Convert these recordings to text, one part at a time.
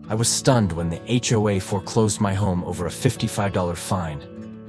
I was stunned when the HOA foreclosed my home over a $55 fine,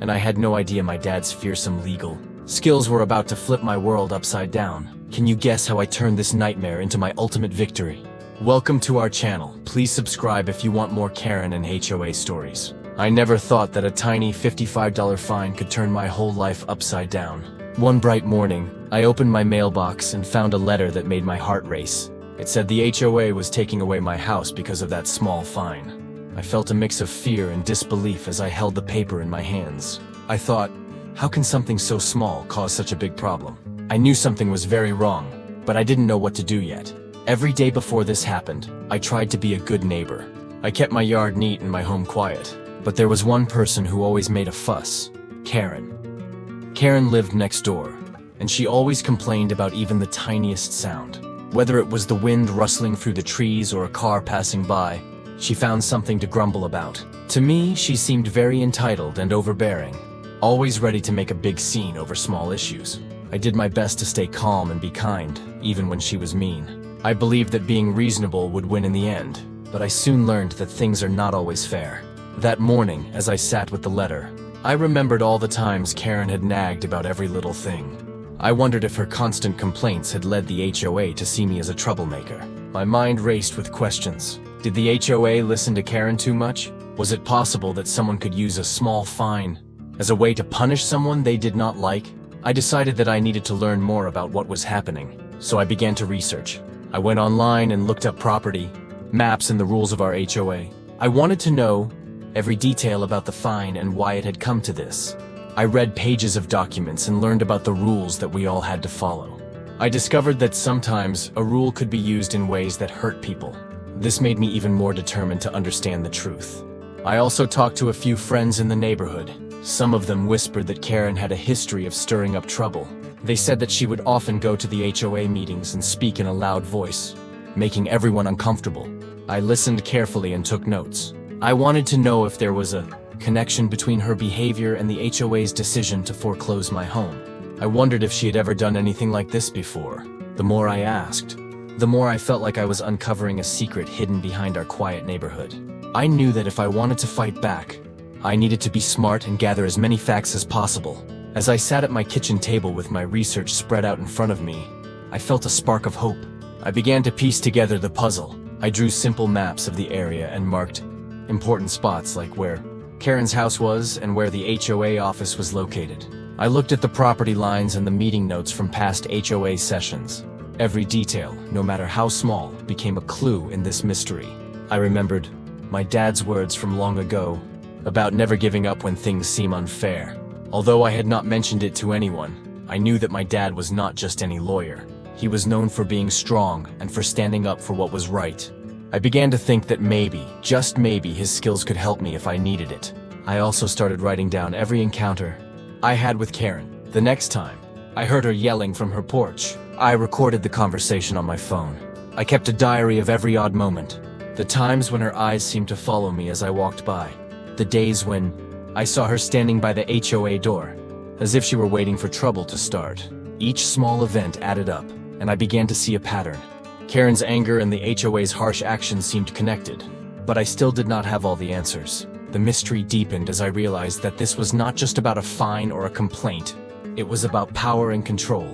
and I had no idea my dad's fearsome legal skills were about to flip my world upside down. Can you guess how I turned this nightmare into my ultimate victory? Welcome to our channel. Please subscribe if you want more Karen and HOA stories. I never thought that a tiny $55 fine could turn my whole life upside down. One bright morning, I opened my mailbox and found a letter that made my heart race. It said the HOA was taking away my house because of that small fine. I felt a mix of fear and disbelief as I held the paper in my hands. I thought, how can something so small cause such a big problem? I knew something was very wrong, but I didn't know what to do yet. Every day before this happened, I tried to be a good neighbor. I kept my yard neat and my home quiet. But there was one person who always made a fuss: Karen. Karen lived next door, and she always complained about even the tiniest sound. Whether it was the wind rustling through the trees or a car passing by, she found something to grumble about. To me, she seemed very entitled and overbearing, always ready to make a big scene over small issues. I did my best to stay calm and be kind, even when she was mean. I believed that being reasonable would win in the end, but I soon learned that things are not always fair. That morning, as I sat with the letter, I remembered all the times Karen had nagged about every little thing. I wondered if her constant complaints had led the HOA to see me as a troublemaker. My mind raced with questions. Did the HOA listen to Karen too much? Was it possible that someone could use a small fine as a way to punish someone they did not like? I decided that I needed to learn more about what was happening, so I began to research. I went online and looked up property, maps, and the rules of our HOA. I wanted to know every detail about the fine and why it had come to this. I read pages of documents and learned about the rules that we all had to follow. I discovered that sometimes a rule could be used in ways that hurt people. This made me even more determined to understand the truth. I also talked to a few friends in the neighborhood. Some of them whispered that Karen had a history of stirring up trouble. They said that she would often go to the HOA meetings and speak in a loud voice, making everyone uncomfortable. I listened carefully and took notes. I wanted to know if there was a connection between her behavior and the HOA's decision to foreclose my home. I wondered if she had ever done anything like this before. The more I asked, the more I felt like I was uncovering a secret hidden behind our quiet neighborhood. I knew that if I wanted to fight back, I needed to be smart and gather as many facts as possible. As I sat at my kitchen table with my research spread out in front of me, I felt a spark of hope. I began to piece together the puzzle. I drew simple maps of the area and marked important spots like where Karen's house was and where the HOA office was located. I looked at the property lines and the meeting notes from past HOA sessions. Every detail, no matter how small, became a clue in this mystery. I remembered my dad's words from long ago about never giving up when things seem unfair. Although I had not mentioned it to anyone, I knew that my dad was not just any lawyer. He was known for being strong and for standing up for what was right. I began to think that maybe, just maybe, his skills could help me if I needed it. I also started writing down every encounter I had with Karen. The next time I heard her yelling from her porch, I recorded the conversation on my phone. I kept a diary of every odd moment, the times when her eyes seemed to follow me as I walked by, the days when I saw her standing by the HOA door, as if she were waiting for trouble to start. Each small event added up, and I began to see a pattern. Karen's anger and the HOA's harsh actions seemed connected, but I still did not have all the answers. The mystery deepened as I realized that this was not just about a fine or a complaint. It was about power and control.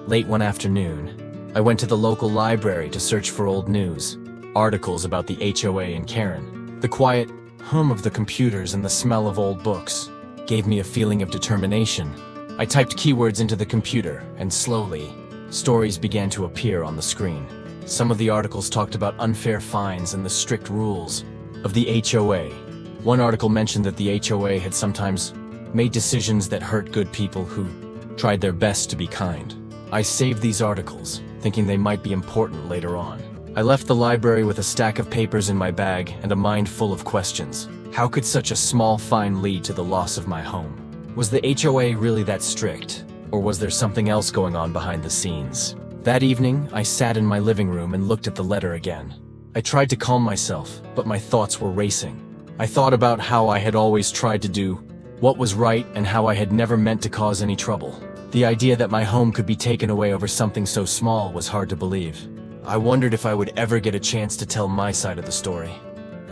Late one afternoon, I went to the local library to search for old news, articles about the HOA and Karen. The quiet hum of the computers and the smell of old books gave me a feeling of determination. I typed keywords into the computer, and slowly, stories began to appear on the screen. Some of the articles talked about unfair fines and the strict rules of the HOA. One article mentioned that the HOA had sometimes made decisions that hurt good people who tried their best to be kind. I saved these articles, thinking they might be important later on. I left the library with a stack of papers in my bag and a mind full of questions. How could such a small fine lead to the loss of my home? Was the HOA really that strict, or was there something else going on behind the scenes? That evening, I sat in my living room and looked at the letter again. I tried to calm myself, but my thoughts were racing. I thought about how I had always tried to do what was right and how I had never meant to cause any trouble. The idea that my home could be taken away over something so small was hard to believe. I wondered if I would ever get a chance to tell my side of the story.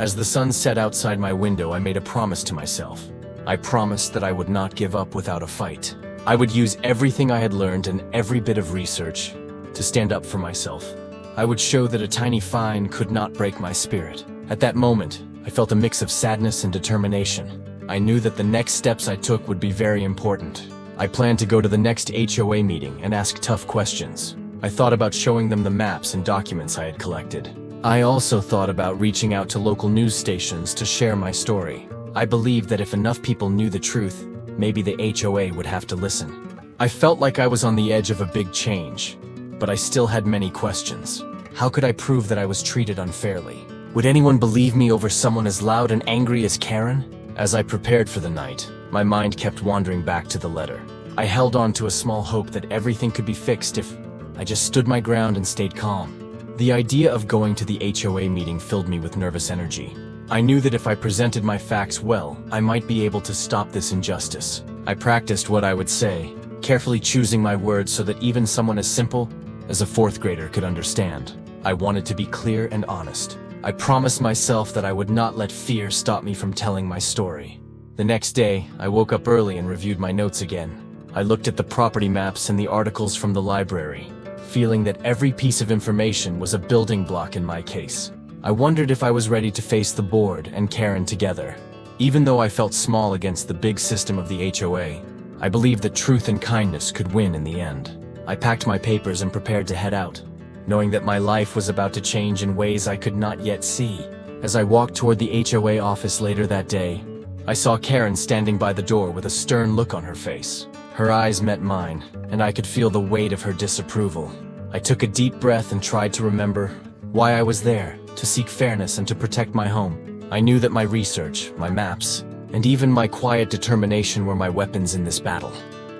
As the sun set outside my window, I made a promise to myself. I promised that I would not give up without a fight. I would use everything I had learned and every bit of research to stand up for myself. I would show that a tiny fine could not break my spirit. At that moment, I felt a mix of sadness and determination. I knew that the next steps I took would be very important. I planned to go to the next HOA meeting and ask tough questions. I thought about showing them the maps and documents I had collected. I also thought about reaching out to local news stations to share my story. I believed that if enough people knew the truth, maybe the HOA would have to listen. I felt like I was on the edge of a big change, but I still had many questions. How could I prove that I was treated unfairly? Would anyone believe me over someone as loud and angry as Karen? As I prepared for the night, my mind kept wandering back to the letter. I held on to a small hope that everything could be fixed if I just stood my ground and stayed calm. The idea of going to the HOA meeting filled me with nervous energy. I knew that if I presented my facts well, I might be able to stop this injustice. I practiced what I would say, carefully choosing my words so that even someone as simple as a fourth grader could understand. I wanted to be clear and honest. I promised myself that I would not let fear stop me from telling my story. The next day, I woke up early and reviewed my notes again. I looked at the property maps and the articles from the library, feeling that every piece of information was a building block in my case. I wondered if I was ready to face the board and Karen together. Even though I felt small against the big system of the HOA, I believed that truth and kindness could win in the end. I packed my papers and prepared to head out, knowing that my life was about to change in ways I could not yet see. As I walked toward the HOA office later that day, I saw Karen standing by the door with a stern look on her face. Her eyes met mine, and I could feel the weight of her disapproval. I took a deep breath and tried to remember why I was there, to seek fairness and to protect my home. I knew that my research, my maps, and even my quiet determination were my weapons in this battle.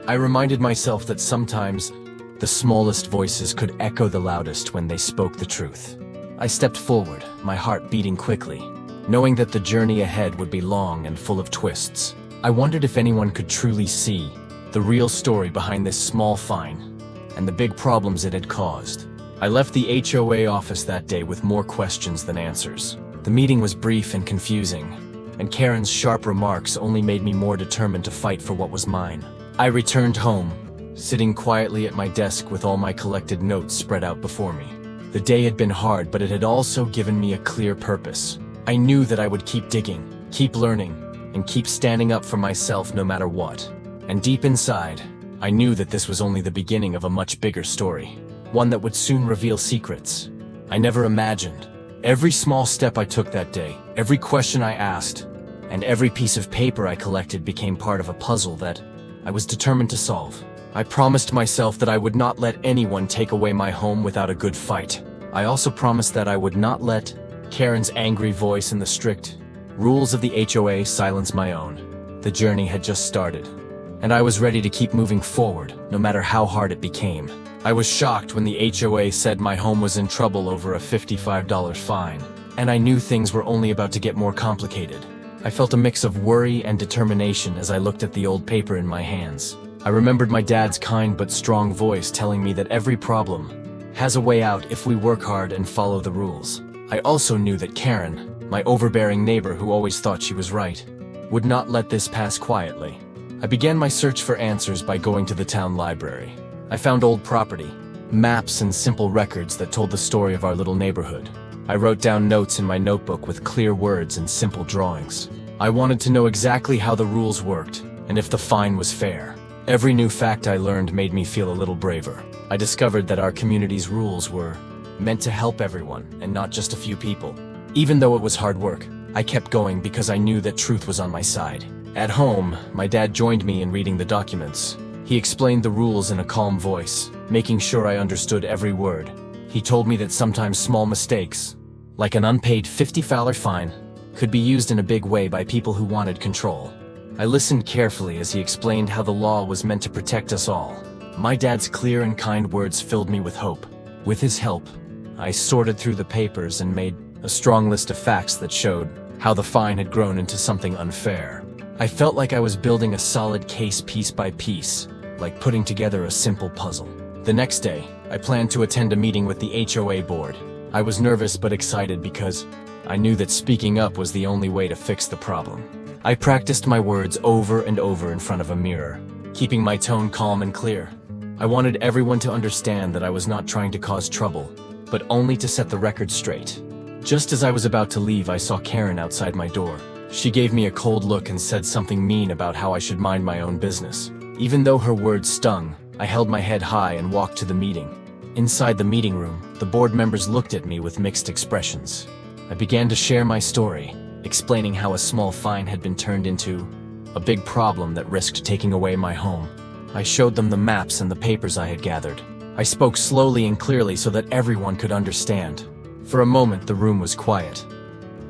I reminded myself that sometimes the smallest voices could echo the loudest when they spoke the truth. I stepped forward, my heart beating quickly, knowing that the journey ahead would be long and full of twists. I wondered if anyone could truly see the real story behind this small fine and the big problems it had caused. I left the HOA office that day with more questions than answers. The meeting was brief and confusing, and Karen's sharp remarks only made me more determined to fight for what was mine. I returned home, sitting quietly at my desk with all my collected notes spread out before me. The day had been hard, but it had also given me a clear purpose. I knew that I would keep digging, keep learning, and keep standing up for myself no matter what. And deep inside, I knew that this was only the beginning of a much bigger story, one that would soon reveal secrets I never imagined. Every small step I took that day, every question I asked, and every piece of paper I collected became part of a puzzle that I was determined to solve. I promised myself that I would not let anyone take away my home without a good fight. I also promised that I would not let Karen's angry voice and the strict rules of the HOA silence my own. The journey had just started, and I was ready to keep moving forward, no matter how hard it became. I was shocked when the HOA said my home was in trouble over a $55 fine, and I knew things were only about to get more complicated. I felt a mix of worry and determination as I looked at the old paper in my hands. I remembered my dad's kind but strong voice telling me that every problem has a way out if we work hard and follow the rules. I also knew that Karen, my overbearing neighbor who always thought she was right, would not let this pass quietly. I began my search for answers by going to the town library. I found old property, maps, and simple records that told the story of our little neighborhood. I wrote down notes in my notebook with clear words and simple drawings. I wanted to know exactly how the rules worked and if the fine was fair. Every new fact I learned made me feel a little braver. I discovered that our community's rules were meant to help everyone and not just a few people. Even though it was hard work, I kept going because I knew that truth was on my side. At home, my dad joined me in reading the documents. He explained the rules in a calm voice, making sure I understood every word. He told me that sometimes small mistakes, like an unpaid $50 fine, could be used in a big way by people who wanted control. I listened carefully as he explained how the law was meant to protect us all. My dad's clear and kind words filled me with hope. With his help, I sorted through the papers and made a strong list of facts that showed how the fine had grown into something unfair. I felt like I was building a solid case piece by piece, like putting together a simple puzzle. The next day, I planned to attend a meeting with the HOA board. I was nervous but excited because I knew that speaking up was the only way to fix the problem. I practiced my words over and over in front of a mirror, keeping my tone calm and clear. I wanted everyone to understand that I was not trying to cause trouble, but only to set the record straight. Just as I was about to leave, I saw Karen outside my door. She gave me a cold look and said something mean about how I should mind my own business. Even though her words stung, I held my head high and walked to the meeting. Inside the meeting room, the board members looked at me with mixed expressions. I began to share my story, explaining how a small fine had been turned into a big problem that risked taking away my home. I showed them the maps and the papers I had gathered. I spoke slowly and clearly so that everyone could understand. For a moment, the room was quiet,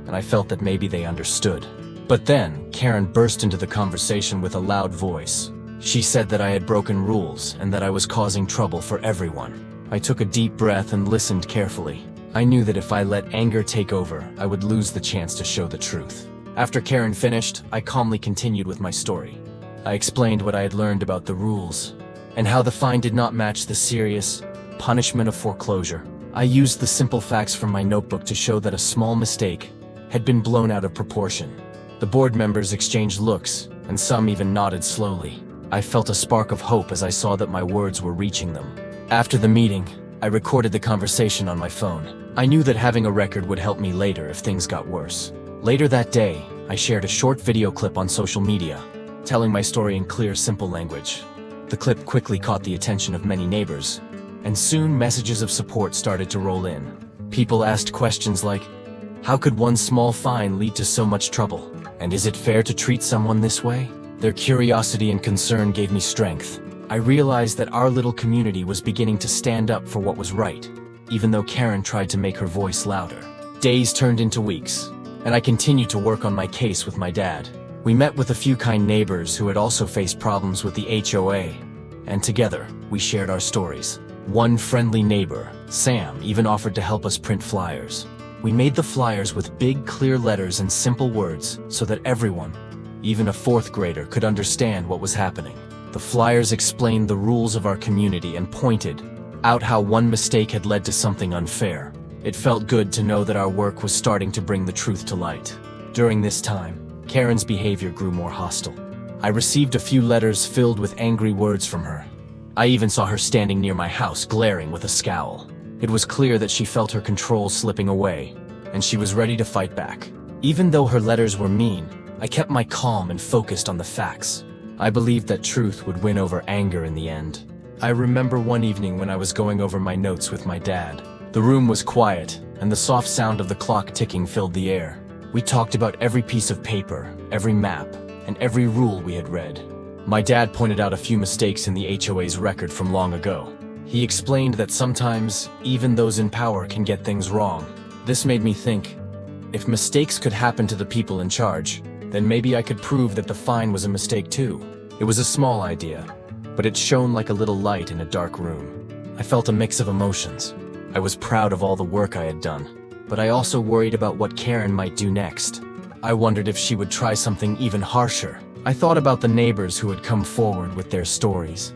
and I felt that maybe they understood. But then, Karen burst into the conversation with a loud voice. She said that I had broken rules and that I was causing trouble for everyone. I took a deep breath and listened carefully. I knew that if I let anger take over, I would lose the chance to show the truth. After Karen finished, I calmly continued with my story. I explained what I had learned about the rules, and how the fine did not match the serious punishment of foreclosure. I used the simple facts from my notebook to show that a small mistake had been blown out of proportion. The board members exchanged looks, and some even nodded slowly. I felt a spark of hope as I saw that my words were reaching them. After the meeting, I recorded the conversation on my phone. I knew that having a record would help me later if things got worse. Later that day, I shared a short video clip on social media, telling my story in clear, simple language. The clip quickly caught the attention of many neighbors, and soon messages of support started to roll in. People asked questions like, how could one small fine lead to so much trouble? And is it fair to treat someone this way? Their curiosity and concern gave me strength. I realized that our little community was beginning to stand up for what was right, even though Karen tried to make her voice louder. Days turned into weeks, and I continued to work on my case with my dad. We met with a few kind neighbors who had also faced problems with the HOA, and together, we shared our stories. One friendly neighbor, Sam, even offered to help us print flyers. We made the flyers with big, clear letters and simple words so that everyone, even a fourth grader, could understand what was happening. The flyers explained the rules of our community and pointed out how one mistake had led to something unfair. It felt good to know that our work was starting to bring the truth to light. During this time, Karen's behavior grew more hostile. I received a few letters filled with angry words from her. I even saw her standing near my house, glaring with a scowl. It was clear that she felt her control slipping away, and she was ready to fight back. Even though her letters were mean, I kept my calm and focused on the facts. I believed that truth would win over anger in the end. I remember one evening when I was going over my notes with my dad. The room was quiet, and the soft sound of the clock ticking filled the air. We talked about every piece of paper, every map, and every rule we had read. My dad pointed out a few mistakes in the HOA's record from long ago. He explained that sometimes, even those in power can get things wrong. This made me think, if mistakes could happen to the people in charge, then maybe I could prove that the fine was a mistake too. It was a small idea, but it shone like a little light in a dark room. I felt a mix of emotions. I was proud of all the work I had done, but I also worried about what Karen might do next. I wondered if she would try something even harsher. I thought about the neighbors who had come forward with their stories,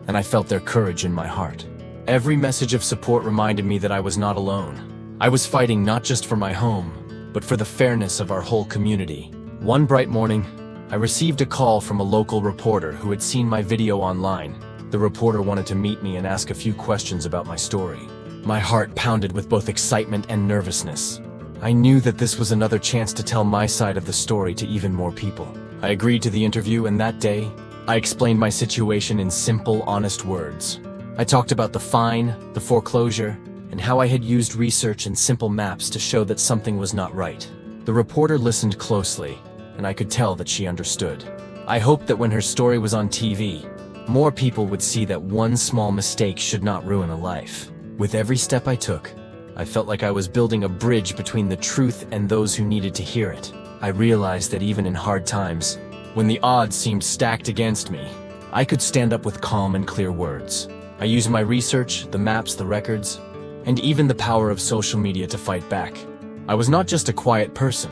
and I felt their courage in my heart. Every message of support reminded me that I was not alone. I was fighting not just for my home, but for the fairness of our whole community. One bright morning, I received a call from a local reporter who had seen my video online. The reporter wanted to meet me and ask a few questions about my story. My heart pounded with both excitement and nervousness. I knew that this was another chance to tell my side of the story to even more people. I agreed to the interview, and that day, I explained my situation in simple, honest words. I talked about the fine, the foreclosure, and how I had used research and simple maps to show that something was not right. The reporter listened closely, and I could tell that she understood. I hoped that when her story was on TV, more people would see that one small mistake should not ruin a life. With every step I took, I felt like I was building a bridge between the truth and those who needed to hear it. I realized that even in hard times, when the odds seemed stacked against me, I could stand up with calm and clear words. I used my research, the maps, the records, and even the power of social media to fight back. I was not just a quiet person.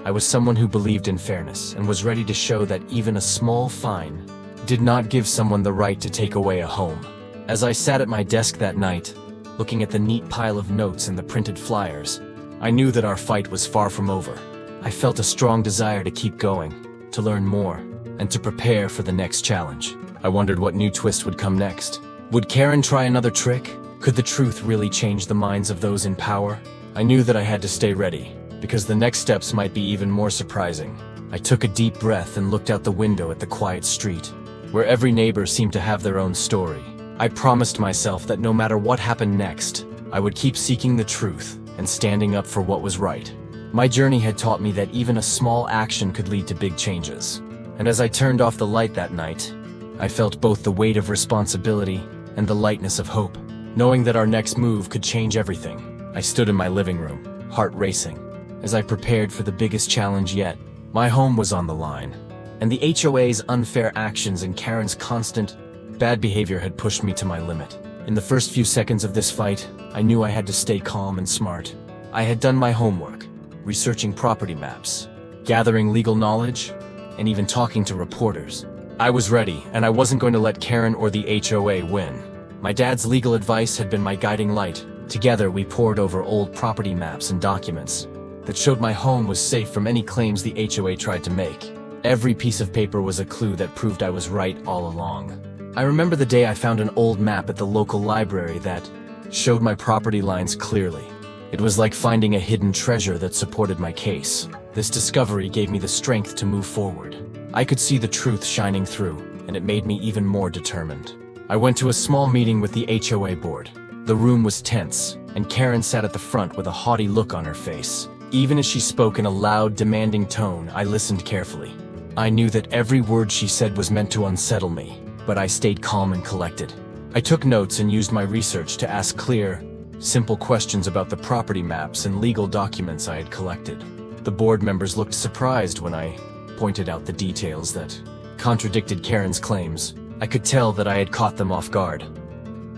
I was someone who believed in fairness and was ready to show that even a small fine did not give someone the right to take away a home. As I sat at my desk that night, looking at the neat pile of notes and the printed flyers, I knew that our fight was far from over. I felt a strong desire to keep going, to learn more, and to prepare for the next challenge. I wondered what new twist would come next. Would Karen try another trick? Could the truth really change the minds of those in power? I knew that I had to stay ready, because the next steps might be even more surprising. I took a deep breath and looked out the window at the quiet street, where every neighbor seemed to have their own story. I promised myself that no matter what happened next, I would keep seeking the truth and standing up for what was right. My journey had taught me that even a small action could lead to big changes. And as I turned off the light that night, I felt both the weight of responsibility and the lightness of hope, knowing that our next move could change everything. I stood in my living room, heart racing, as I prepared for the biggest challenge yet. My home was on the line, and the HOA's unfair actions and Karen's constant bad behavior had pushed me to my limit. In the first few seconds of this fight, I knew I had to stay calm and smart. I had done my homework, researching property maps, gathering legal knowledge, and even talking to reporters. I was ready, and I wasn't going to let Karen or the HOA win. My dad's legal advice had been my guiding light. Together, we pored over old property maps and documents that showed my home was safe from any claims the HOA tried to make. Every piece of paper was a clue that proved I was right all along. I remember the day I found an old map at the local library that showed my property lines clearly. It was like finding a hidden treasure that supported my case. This discovery gave me the strength to move forward. I could see the truth shining through, and it made me even more determined. I went to a small meeting with the HOA board. The room was tense, and Karen sat at the front with a haughty look on her face. Even as she spoke in a loud, demanding tone, I listened carefully. I knew that every word she said was meant to unsettle me, but I stayed calm and collected. I took notes and used my research to ask clear, simple questions about the property maps and legal documents I had collected. The board members looked surprised when I pointed out the details that contradicted Karen's claims. I could tell that I had caught them off guard,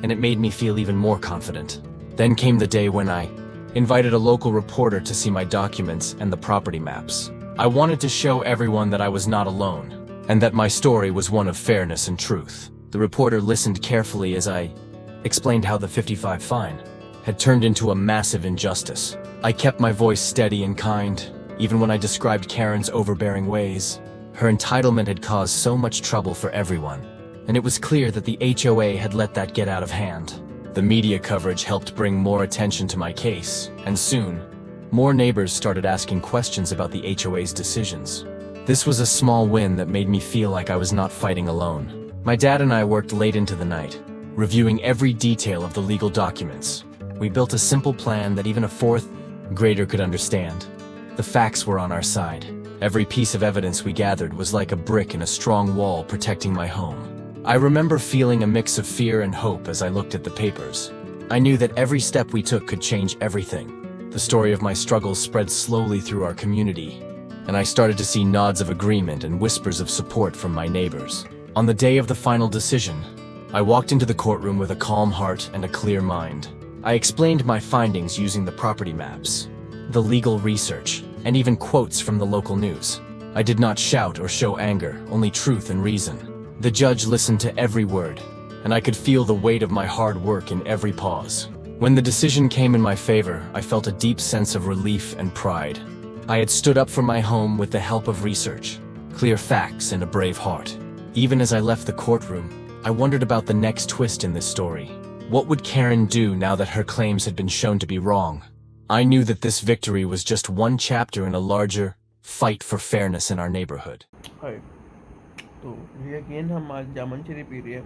and it made me feel even more confident. Then came the day when I invited a local reporter to see my documents and the property maps. I wanted to show everyone that I was not alone, and that my story was one of fairness and truth. The reporter listened carefully as I explained how the 55 fine had turned into a massive injustice. I kept my voice steady and kind, even when I described Karen's overbearing ways. Her entitlement had caused so much trouble for everyone, and it was clear that the HOA had let that get out of hand. The media coverage helped bring more attention to my case, and soon, more neighbors started asking questions about the HOA's decisions. This was a small win that made me feel like I was not fighting alone. My dad and I worked late into the night, reviewing every detail of the legal documents. We built a simple plan that even a fourth grader could understand. The facts were on our side. Every piece of evidence we gathered was like a brick in a strong wall protecting my home. I remember feeling a mix of fear and hope as I looked at the papers. I knew that every step we took could change everything. The story of my struggles spread slowly through our community, and I started to see nods of agreement and whispers of support from my neighbors. On the day of the final decision, I walked into the courtroom with a calm heart and a clear mind. I explained my findings using the property maps, the legal research, and even quotes from the local news. I did not shout or show anger, only truth and reason. The judge listened to every word, and I could feel the weight of my hard work in every pause. When the decision came in my favor, I felt a deep sense of relief and pride. I had stood up for my home with the help of research, clear facts, and a brave heart. Even as I left the courtroom, I wondered about the next twist in this story. What would Karen do now that her claims had been shown to be wrong? I knew that this victory was just one chapter in a larger fight for fairness in our neighborhood. हाय तो ये again हम आज जामन cherry P रहे हैं।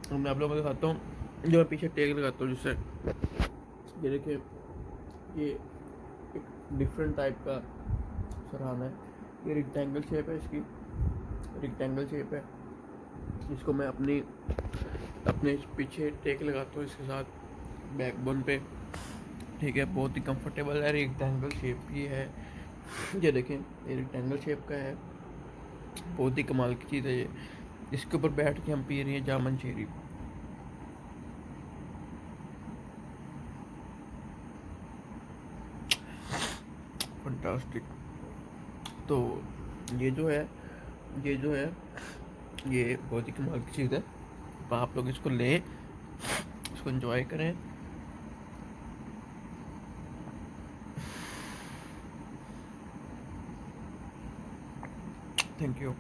तो मैं आप लोगों को दिखाता हूँ जो मैं पीछे टेक लगाता हूँ, जिससे ये देखिए ये एक डिफरेंट टाइप का सराहना है। ये रेक्टेंगल शेप है, इसकी रेक्टेंगल शेप है, इसको मैं अपने पीछे टेक लगाता हूँ इसके साथ बैकबोन पे। ठीक है, बहुत ही कंफर्टेबल है। रेक्टेंगल शेप ये है, ये देखें ये रेक्टेंगल शेप का है, बहुत ही कमाल की चीज़ है ये। इसके ऊपर बैठ के हम पी रहे हैं जामन चेरी। फंटास्टिक। तो ये जो है ये बहुत ही कमाल की चीज़ है, तो आप लोग इसको लें, इसको एंजॉय करें। Thank you.